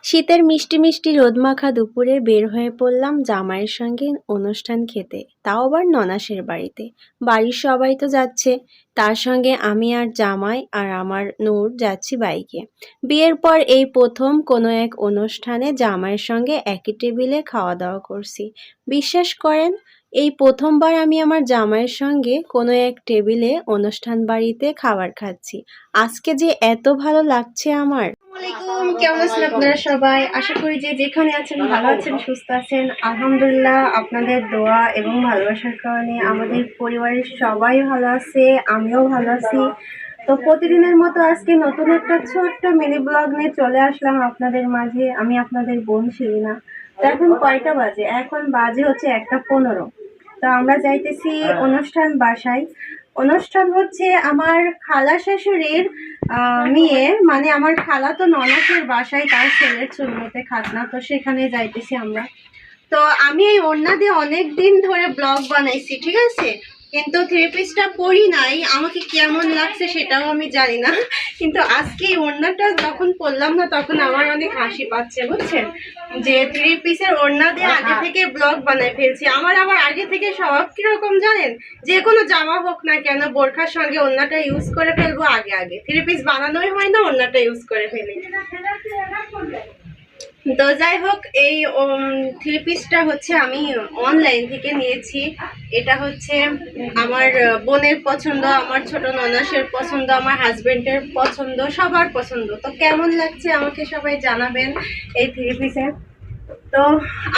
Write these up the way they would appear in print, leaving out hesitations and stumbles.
শীতের মিষ্টি মিষ্টি রোদমাখা দুপুরে বের হয়ে পড়লাম জামাইয়ের সঙ্গে অনুষ্ঠান খেতে, তাও আবার ননাসের বাড়িতে। বাড়ির সবাই তো যাচ্ছে, তার সঙ্গে আমি আর জামাই আর আমার নূর যাচ্ছি বাইকে। বিয়ের পর এই প্রথম কোনো এক অনুষ্ঠানে জামাইয়ের সঙ্গে একই টেবিলে খাওয়া দাওয়া করছি। বিশ্বাস করেন, এই প্রথমবার আমি আমার জামাইয়ের সঙ্গে কোনো এক টেবিলে অনুষ্ঠান বাড়িতে খাবার খাচ্ছি। আজকে যে এত ভালো লাগছে আমার। আসসালামাইকুম, কেমন আছেন আপনারা সবাই? আশা করি যে যেখানে আছেন ভালো আছেন, সুস্থ আছেন। আলহামদুলিল্লাহ, আপনাদের দোয়া এবং ভালোবাসার কারণে আমাদের পরিবারের সবাই ভালো আছে, আমিও ভালো আছি। তো প্রতিদিনের মতো আজকে নতুন একটা ছোট্ট মিনি ব্লগ নিয়ে চলে আসলাম আপনাদের মাঝে। আমি আপনাদের বোন শিরিনা। তো এখন কয়টা বাজে? এখন বাজে হচ্ছে 1:15। তো আমরা যাইতেছি অনুষ্ঠান বাসায়। অনুষ্ঠান হচ্ছে আমার খালা শাশুড়ির মেয়ে, মানে আমার খালা তো ননাসের বাসায় তার ছেলের চুন্নতে খাতনা, তো সেখানে যাইতেছি আমরা। তো আমি এই ওড়না দিয়ে অনেক দিন ধরে ব্লগ বানাইছি, ঠিক আছে, কিন্তু থ্রি পিসটা পরি নাই। আমাকে কেমন লাগছে সেটাও আমি জানি না, কিন্তু আজকে এই ওড়নাটা যখন পরলাম না তখন আমার অনেক হাসি পাচ্ছে, বুঝছেন, যে থ্রি পিসের ওড়না দিয়ে আগে থেকে ব্লগ বানাই ফেলছি। আমার আবার আগে থেকে স্বভাব কিরকম জানেন, যে কোনো জামা হোক না কেন বোরখার সঙ্গে ওড়নাটা ইউজ করে ফেলবো আগে আগে। থ্রি পিস বানানোই হয় না, ওড়নাটা ইউজ করে ফেলি। তো যাই হোক, এই থ্রি পিসটা হচ্ছে আমি অনলাইন থেকে নিয়েছি। এটা হচ্ছে আমার বোনের পছন্দ, আমার ছোট ননাসের পছন্দ, আমার হাজবেন্ডের পছন্দ, সবার পছন্দ। তো কেমন লাগছে আমাকে সবাই জানাবেন এই থ্রি পিসের। তো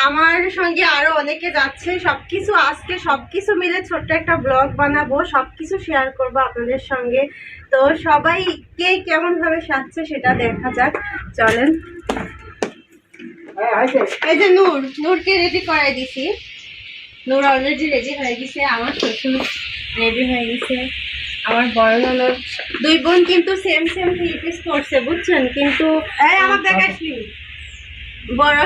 আমার সঙ্গে আরো অনেকে যাচ্ছে। সবকিছু আজকে সবকিছু মিলে ছোট্ট একটা ব্লগ বানাবো, সবকিছু শেয়ার করবো আপনাদের সঙ্গে। তো সবাই কে কেমন ভাবে সাজছে সেটা দেখা যাক, চলেন। এই যে নূরকে রেডি করাই দিছি। নূর অলরেডি রেডি হয়ে গেছে, আমার শ্বশুর রেডি হয়ে গেছে, আমার বড় ননদ। দুই বোন কিন্তু সেম সেম থ্রি পিস পরছে, বুঝছেন, কিন্তু আমার দেখাসনি। বড়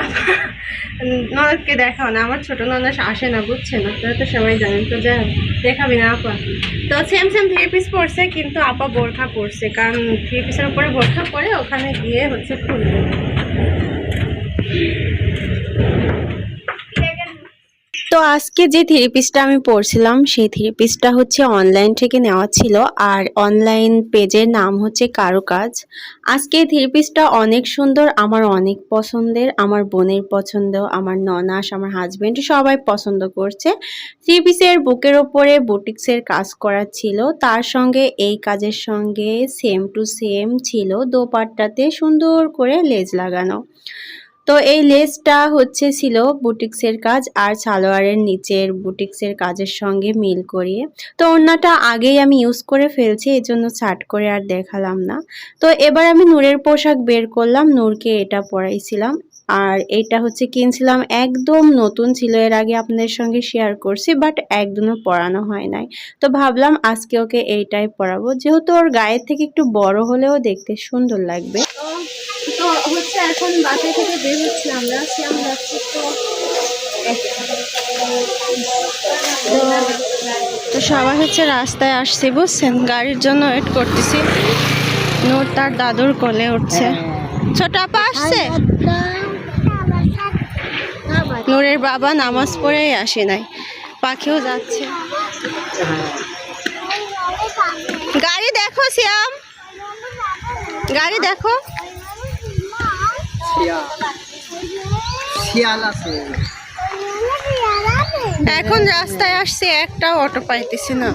ননদকে দেখাও না, আমার ছোট ননদ আসে না, বুঝছেন, আপনারা তো সবাই জানেন। তো যাই দেখাবি না আপা। তো সেম সেম থ্রি পিস পরছে, কিন্তু আপা বোরখা পরছে, কারণ থ্রি পিসের উপরে বোরখা পরে ওখানে গিয়ে হচ্ছে খুলবে। তো আজকে যে থ্রি পিসটা আমি পরছিলাম সেই থ্রি পিসটা হচ্ছে অনলাইন থেকে নেওয়া ছিল, আর অনলাইন পেজের নাম হচ্ছে কারুকাজ। আজকে থ্রি পিসটা অনেক সুন্দর, আমার অনেক পছন্দের, আমার বোনের পছন্দ, আমার ননাস, আমার হাজবেন্ড সবাই পছন্দ করছে। থ্রি পিসের বুকের ওপরে বুটিক্সের কাজ করা ছিল, তার সঙ্গে এই কাজের সঙ্গে সেম টু সেম ছিল দোপাট্টাতে সুন্দর করে লেজ লাগানো। তো এই লেসটা হচ্ছে ছিল বুটিক্সের কাজ, আর সালোয়ারের নিচের বুটিক্সের কাজের সঙ্গে মিল করিয়ে। তো ওড়নাটা আগেই আমি ইউজ করে ফেলছি, এই জন্য ছাট করে আর দেখালাম না। তো এবার আমি নূরের পোশাক বের করলাম, নূরকে এটা পরাইছিলাম। আর এইটা হচ্ছে কিনছিলাম, একদম নতুন ছিল, এর আগে আপনাদের সঙ্গে শেয়ার করছি, বাট একদমও পরানো হয় নাই। তো ভাবলাম আজকে ওকে এইটাই পরাবো, যেহেতু ওর গায়ের থেকে একটু বড় হলেও দেখতে সুন্দর লাগবে। তো হচ্ছে এখন বাসায় থেকে বের হচ্ছে আমরা, শ্যাম যাচ্ছি। তো সবাই হচ্ছে রাস্তায় আসছি, বুঝছেন, গাড়ির জন্য ওয়েট করতেছি। নূর তার দাদুর কোলে উঠছে। ছোট আপা আসছে, নূরের বাবা নামাজ পড়েই আসে নাই, পাখিও যাচ্ছে। গাড়ি দেখো শ্যাম, গাড়ি দেখো। এখন রাস্তায় আসছে, একটা অটো পাইতেছি না।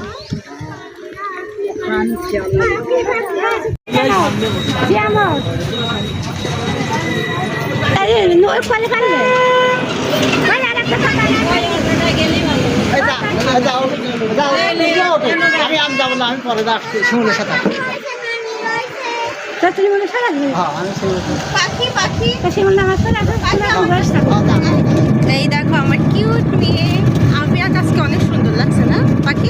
আমি পরে যাচ্ছি শিমুলের সাথে। এই দেখো আমার কিউট মেয়ে আমি, আজকে অনেক সুন্দর লাগছে না পাখি?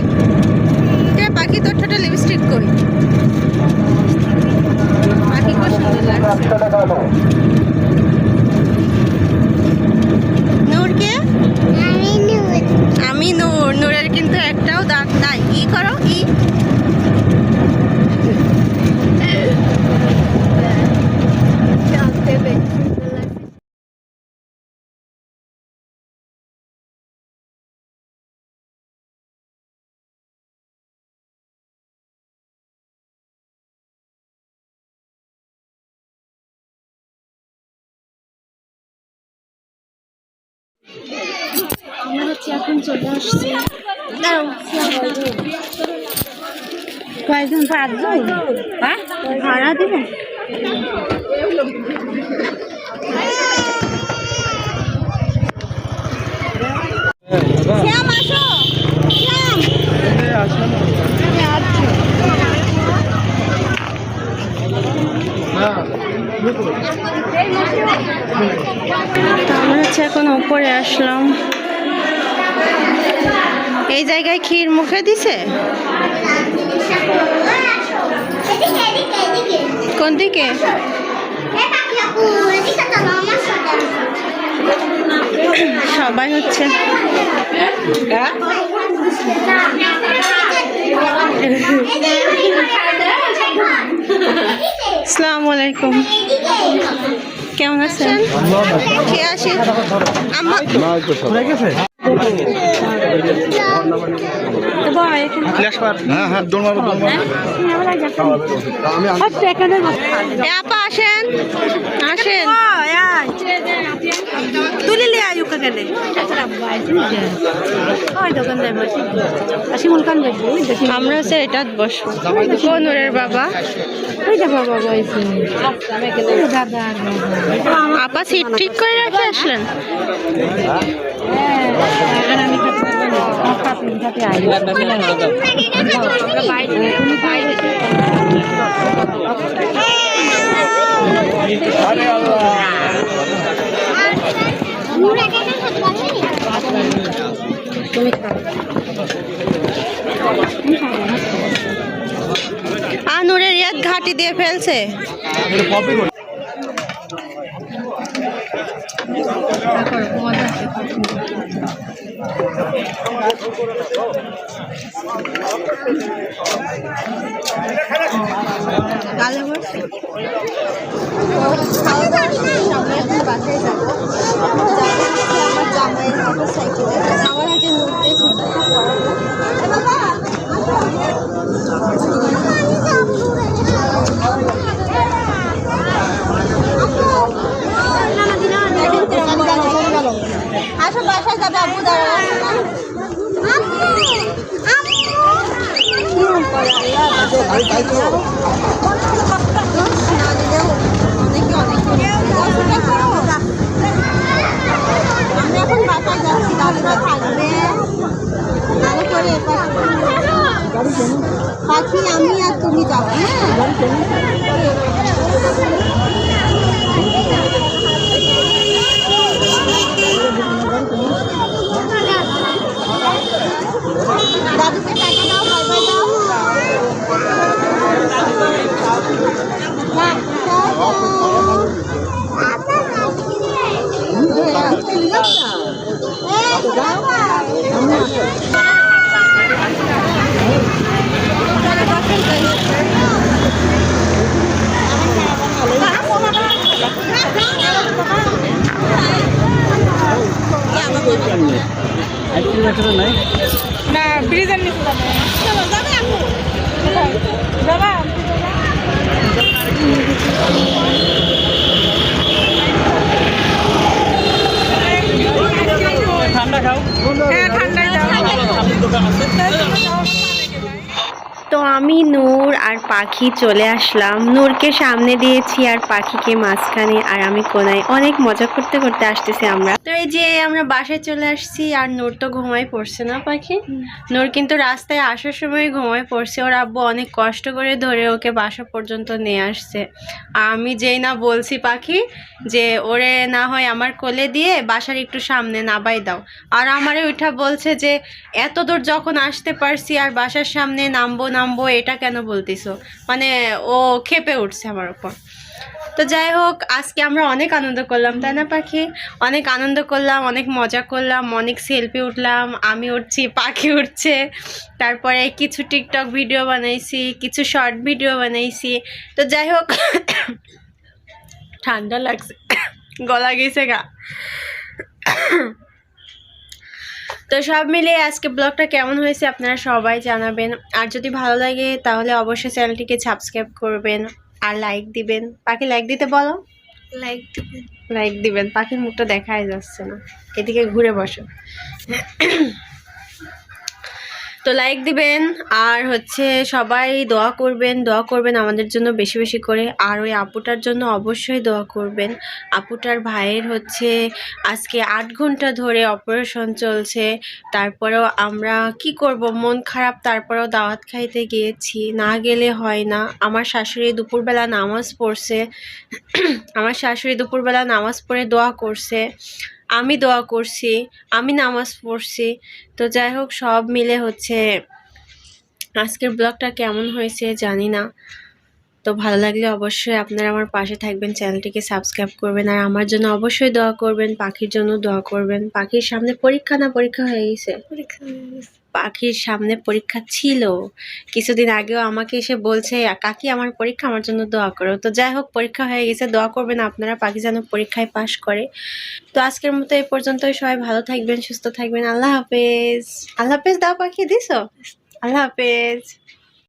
পাখি তোর ছোট লিপস্টিক কই? পাখি খুব সুন্দর লাগছে। নূরকে আমি নূর, নূরের কিন্তু একটাও দাঁত নাই। ই করো, ই জানতে বেশ সুন্দর লাগছে। আমরা হচ্ছে এখন চলে আসছি। কয়েকজন? 5 জন। হ্যাঁ, ভাড়া দেবেন? আমরা হচ্ছে এখন উপরে আসলাম। এই জায়গায় ক্ষীর মুখে দিছে। কোন দিকে? সবাই হচ্ছে আসসালামু আলাইকুম, কেমন আছেন? কে আসে? আপা আসেন, আসেন। তুলি লিয়ে আয়ু গেলে আমরা হচ্ছে এটা বসবো। নূরের বাবা, আপা সিট ঠিক করে রাখে আসলেন। নূরের ইয়াদ ঘাটি দিয়ে ফেলছে। আসো বাসায় যাবে আব্বু, আমি এখন বাসায় যাচ্ছি, দাদুরা থাকবে ভালো করে। পাখি আমি আর তুমি যাবো। দাদুকে টাকা দাও, বাই দাও। না ব্রিজের নিচে ঠান্ডা খাও। হ্যাঁ, ঠান্ডাই দাও। তো আমি নূর আর পাখি চলে আসলাম। নূরকে সামনে দিয়েছি আর পাখিকে মাঝখানে, আর আমি কোনায়। অনেক মজা করতে করতে আসতেছি আমরা। তো এই যে আমরা বাসায় চলে আসছি, আর নূর তো ঘুমাই পড়ছে না পাখি। নূর কিন্তু রাস্তায় আসার সময় ঘুমাই পড়ছে। ওর আব্বু অনেক কষ্ট করে ধরে ওকে বাসা পর্যন্ত নিয়ে আসছে। আমি যেই না বলছি পাখি যে ওরে না হয় আমার কোলে দিয়ে বাসার একটু সামনে নামাই দাও, আর আমারে ওইটা বলছে যে এত দূর যখন আসতে পারছি আর বাসার সামনে নামবো নামবো এটা কেন বলতেছো, মানে ও ক্ষেপে উঠছে আমার উপর। তো যাই হোক, আজকে আমরা অনেক আনন্দ করলাম, তাই না পাখি? অনেক আনন্দ করলাম, অনেক মজা করলাম, অনেক সেলফি উঠলাম, আমি উঠছি, পাখি উঠছে। তারপরে কিছু টিকটক ভিডিও বানাইছি, কিছু শর্ট ভিডিও বানাইছি। তো যাই হোক, ঠান্ডা লাগছে, গলা গেছে গা। তো সব মিলিয়ে আজকে ব্লগটা কেমন হয়েছে আপনারা সবাই জানাবেন। আর যদি ভালো লাগে তাহলে অবশ্যই চ্যানেলটিকে সাবস্ক্রাইব করবেন আর লাইক দিবেন। পাখি লাইক দিতে বলো। লাইক দিবেন। পাখির মুখটা দেখাই যাচ্ছে না, এদিকে ঘুরে বসো। তো লাইক দিবেন আর হচ্ছে সবাই দোয়া করবেন আমাদের জন্য বেশি বেশি করে। আর ওই আপুটার জন্য অবশ্যই দোয়া করবেন। আপুটার ভাইয়ের হচ্ছে আজকে 8 ঘন্টা ধরে অপারেশন চলছে। তারপরেও আমরা কি করব, মন খারাপ, তারপরেও দাওয়াত খাইতে গিয়েছি, না গেলে হয় না। আমার শাশুড়ি দুপুরবেলা নামাজ পড়ছে, আমার শাশুড়ি দুপুরবেলা নামাজ পড়ে দোয়া করছে, আমি দোয়া করছি, আমি নামাজ পড়ছি। তো যাই হোক, সব মিলে হচ্ছে আজকের ব্লগটা কেমন হয়েছে জানি না। তো ভালো লাগলে অবশ্যই আপনারা আমার পাশে থাকবেন, চ্যানেলটিকে সাবস্ক্রাইব করবেন আর আমার জন্য অবশ্যই দোয়া করবেন, পাখির জন্য দোয়া করবেন। পাখির সামনে পরীক্ষা না পরীক্ষা হয়ে গেছে? পাখির সামনে পরীক্ষা ছিল, কিছুদিন আগেও আমাকে এসে বলছে কাকি আমার পরীক্ষা, আমার জন্য দোয়া করো। তো যাই হোক, পরীক্ষা হয়ে গেছে, দোয়া করবেন আপনারা পাখি যেন পরীক্ষায় পাশ করে। তো আজকের মতো এই পর্যন্তই। সবাই ভালো থাকবেন, সুস্থ থাকবেন। আল্লাহ হাফেজ। আল্লাহ হাফেজ দাও পাখি, দিছো? আল্লাহ হাফেজ।